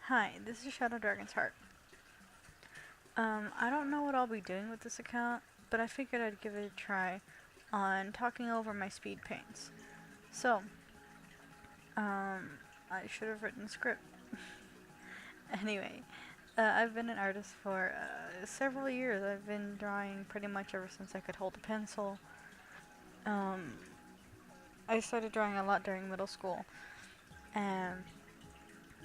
Hi, this is Shadow Dragon's Heart. I don't know what I'll be doing with this account, but I figured I'd give it a try on talking over my speed paints. So, I should have written a script. Anyway, I've been an artist for several years. I've been drawing pretty much ever since I could hold a pencil. I started drawing a lot during middle school, and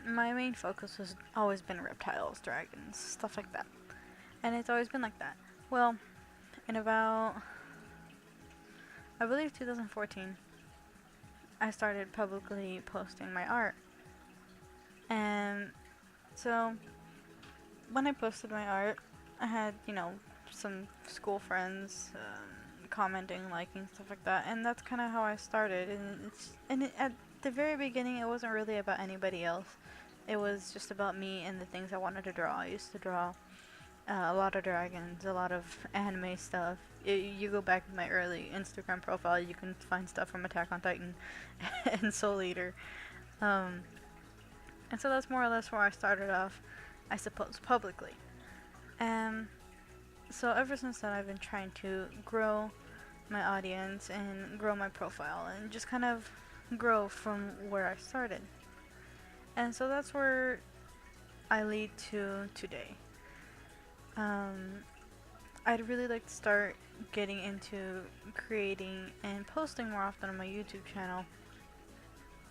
my main focus has always been reptiles, dragons, stuff like that. And it's always been like that. Well, in about, I believe 2014, I started publicly posting my art. And so, when I posted my art, I had, some school friends commenting, liking, stuff like that. And that's kind of how I started. At the very beginning, it wasn't really about anybody else. It was just about me and the things I wanted to draw. I used to draw a lot of dragons, a lot of anime stuff. You go back to my early Instagram profile, you can find stuff from Attack on Titan and Soul Eater. And so that's more or less where I started off, I suppose, publicly. And so ever since then, I've been trying to grow my audience and grow my profile and just kind of grow from where I started. And so that's where I lead to today. I'd really like to start getting into creating and posting more often on my YouTube channel.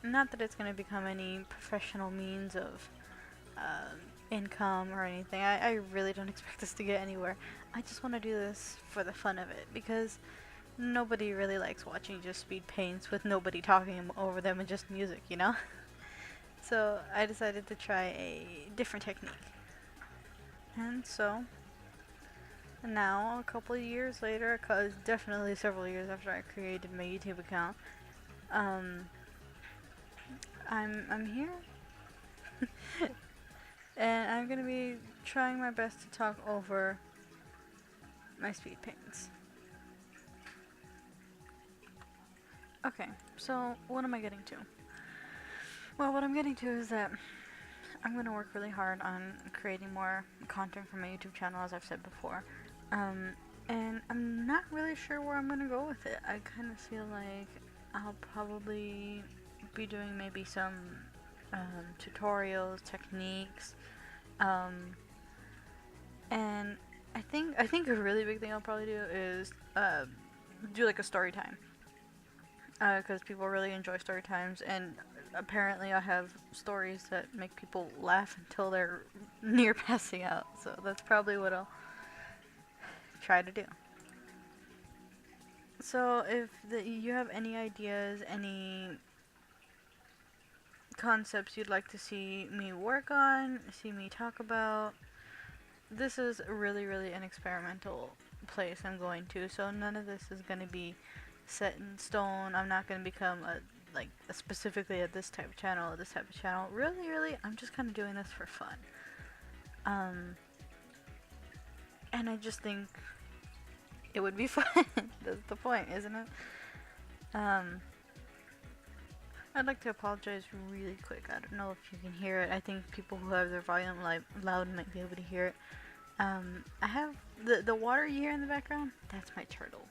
Not that it's going to become any professional means of income or anything. I really don't expect this to get anywhere. I just want to do this for the fun of it, because nobody really likes watching just speed paints with nobody talking over them and just music, you know? So I decided to try a different technique. And so now, a couple of years later, definitely several years after I created my YouTube account, I'm here, and I'm gonna be trying my best to talk over my speed paints. Okay, so what am I getting to? Well, what I'm getting to is that I'm gonna work really hard on creating more content for my YouTube channel, as I've said before. And I'm not really sure where I'm gonna go with it. I kind of feel like I'll probably be doing maybe some tutorials, techniques, and I think a really big thing I'll probably do is do like a story time, because people really enjoy story times, and apparently I have stories that make people laugh until they're near passing out. So that's probably what I'll try to do. So if you have any ideas, any concepts you'd like to see me work on, see me talk about, this is really an experimental place I'm going to, so none of this is going to be set in stone. I'm not going to become specifically at this type of channel or this type of channel. Really, I'm just kind of doing this for fun. And I just think it would be fun. That's the point, isn't it? I'd like to apologize really quick. I don't know if you can hear it. I think people who have their volume loud might be able to hear it. I have the water you hear in the background. That's my turtle.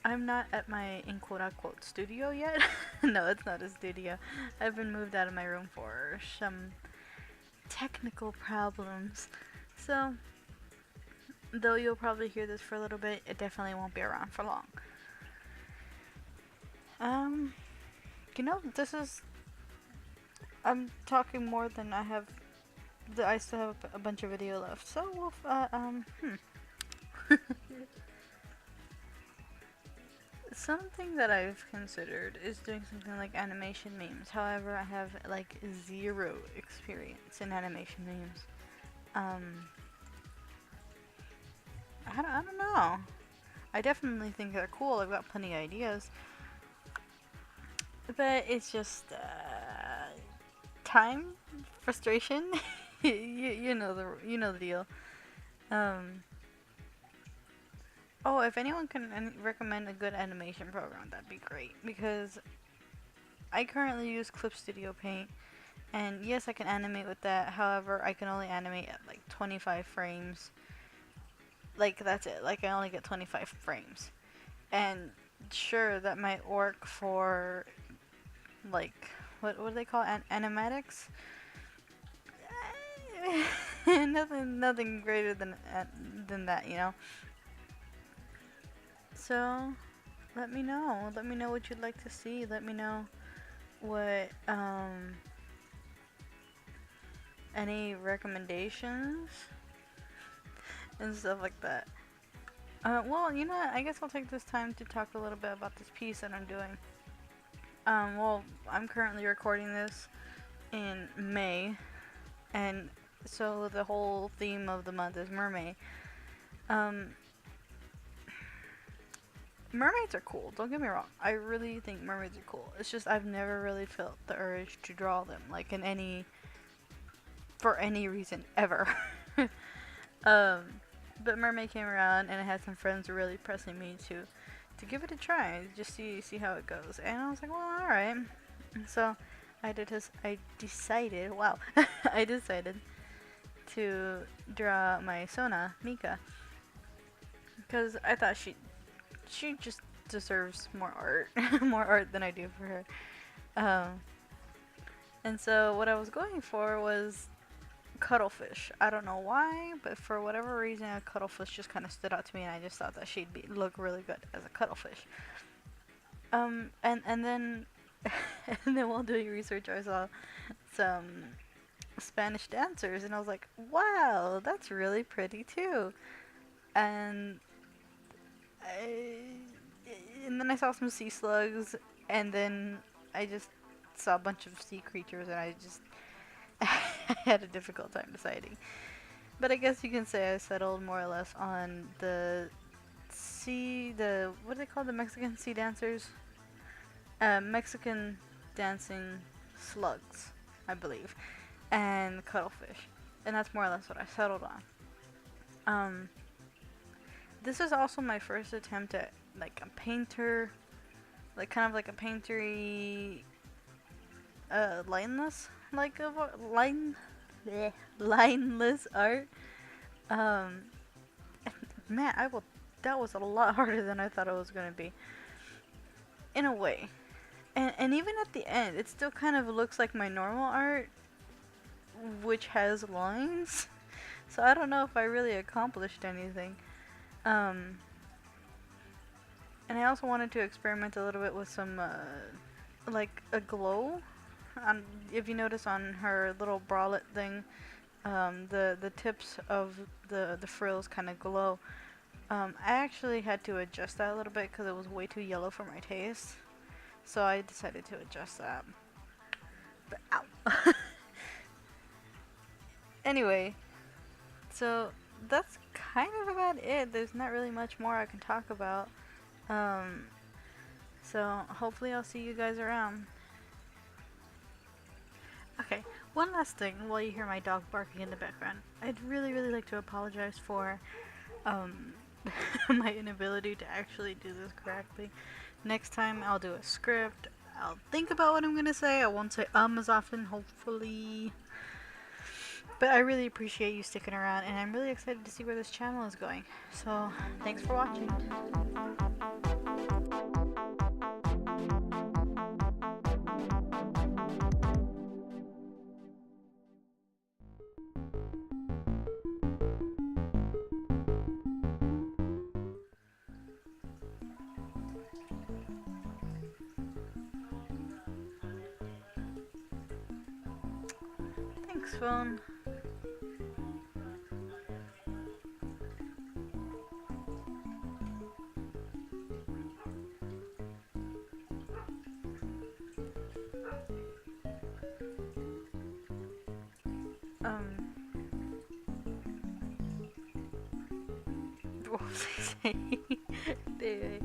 I'm not at my in quote unquote studio yet. No, it's not a studio. I've been moved out of my room for some technical problems. So, though you'll probably hear this for a little bit, it definitely won't be around for long. I'm talking more than I have. I still have a bunch of video left. So, something that I've considered is doing something like animation memes. However, I have like zero experience in animation memes. I don't know. I definitely think they're cool. I've got plenty of ideas. But it's just time, frustration. you know the deal. Oh, if anyone can recommend a good animation program, that'd be great, because I currently use Clip Studio Paint, And yes, I can animate with that. However, I can only animate at like 25 frames. Like, that's it. Like, I only get 25 frames. And sure, that might work for, like, what do they call it? Animatics? nothing greater than that, you know? So, let me know. Let me know what you'd like to see. Let me know what, any recommendations and stuff like that. Well, you know what? I guess I'll take this time to talk a little bit about this piece that I'm doing. Well, I'm currently recording this in May, and so the whole theme of the month is Mermay. Mermaids are cool, don't get me wrong. I really think mermaids are cool. It's just I've never really felt the urge to draw them, like for any reason, ever. But Mermay came around, and I had some friends really pressing me to give it a try, just see how it goes. And I was like, well, alright. So I decided, wow, I decided to draw my Sona, Mika, because I thought she just deserves more art, more art than I do for her. And so what I was going for was cuttlefish. I don't know why, but for whatever reason, a cuttlefish just kind of stood out to me, and I just thought that she'd look really good as a cuttlefish. And then and then while doing research, I saw some Spanish dancers, and I was like, wow, that's really pretty too. And then I saw some sea slugs, and then I just saw a bunch of sea creatures, and I just I had a difficult time deciding. But I guess you can say I settled more or less on what do they call the Mexican sea dancers? Mexican dancing slugs, I believe, and cuttlefish. And that's more or less what I settled on. This is also my first attempt at like a painter, like kind of like a paintery, lineless, like lineless art. Man, that was a lot harder than I thought it was gonna be. In a way. And even at the end, it still kind of looks like my normal art, which has lines. So I don't know if I really accomplished anything. And I also wanted to experiment a little bit with some, like a glow. If you notice on her little bralette thing, the tips of the frills kind of glow. I actually had to adjust that a little bit because it was way too yellow for my taste. So I decided to adjust that. But ow. Anyway, so that's kind of about it. There's not really much more I can talk about. So hopefully I'll see you guys around. Okay, one last thing while you hear my dog barking in the background. I'd really like to apologize for my inability to actually do this correctly. Next time I'll do a script. I'll think about what I'm gonna say. I won't say as often, hopefully. But I really appreciate you sticking around, and I'm really excited to see where this channel is going. So, thanks for watching. Thanks, phone. What was I saying? Anyway.